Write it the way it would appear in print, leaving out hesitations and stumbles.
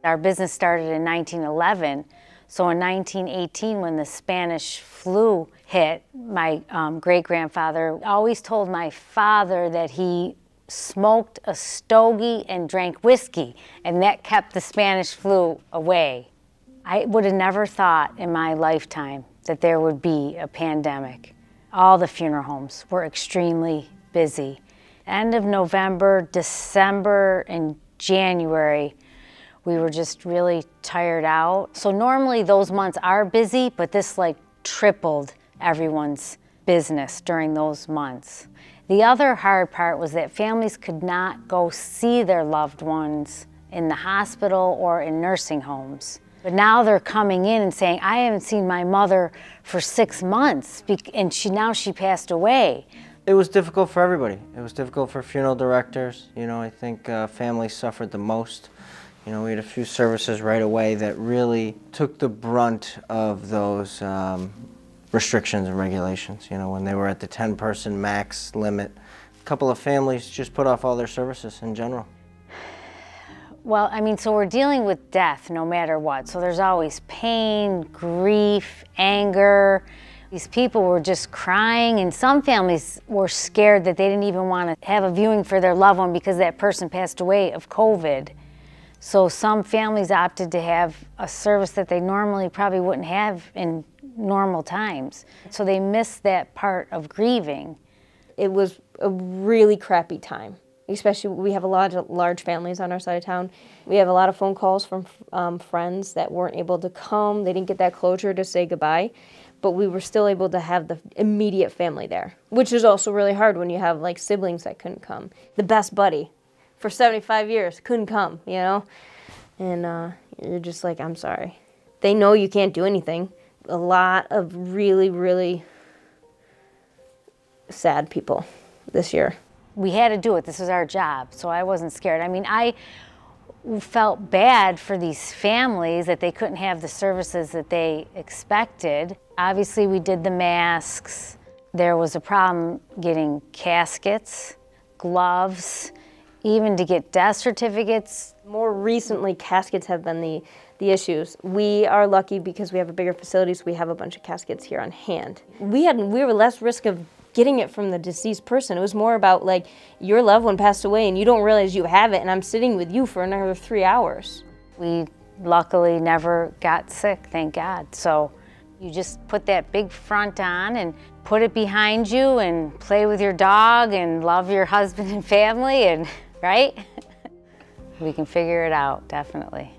Our business started in 1911, so in 1918 when the Spanish flu hit, my great-grandfather always told my father that he smoked a stogie and drank whiskey, and that kept the Spanish flu away. I would have never thought in my lifetime that there would be a pandemic. All the funeral homes were extremely busy. End of November, December, and January, we were just really tired out. So normally those months are busy, but this like tripled everyone's business during those months. The other hard part was that families could not go see their loved ones in the hospital or in nursing homes. But now they're coming in and saying, I haven't seen my mother for 6 months, and now she passed away. It was difficult for everybody. It was difficult for funeral directors. You know, I think families suffered the most. You know, we had a few services right away that really took the brunt of those restrictions and regulations. You know, when they were at the 10-person max limit, a couple of families just put off all their services in general. Well, I mean, so we're dealing with death no matter what. So there's always pain, grief, anger. These people were just crying, and some families were scared that they didn't even want to have a viewing for their loved one because that person passed away of COVID. So some families opted to have a service that they normally probably wouldn't have in normal times. So they missed that part of grieving. It was a really crappy time. Especially, we have a lot of large families on our side of town. We have a lot of phone calls from friends that weren't able to come. They didn't get that closure to say goodbye, but we were still able to have the immediate family there, which is also really hard when you have like siblings that couldn't come. The best buddy for 75 years couldn't come, you know? And you're just like, I'm sorry. They know you can't do anything. A lot of really, really sad people this year. We had to do it. This was our job, so I wasn't scared. I mean, I felt bad for these families that they couldn't have the services that they expected. Obviously, we did the masks. There was a problem getting caskets, gloves, even to get death certificates. More recently, caskets have been the issues. We are lucky because we have a bigger facility, so we have a bunch of caskets here on hand. We were less risk of getting it from the deceased person. It was more about like your loved one passed away and you don't realize you have it, and I'm sitting with you for another 3 hours. We luckily never got sick, thank God. So you just put that big front on and put it behind you and play with your dog and love your husband and family, and right? We can figure it out, definitely.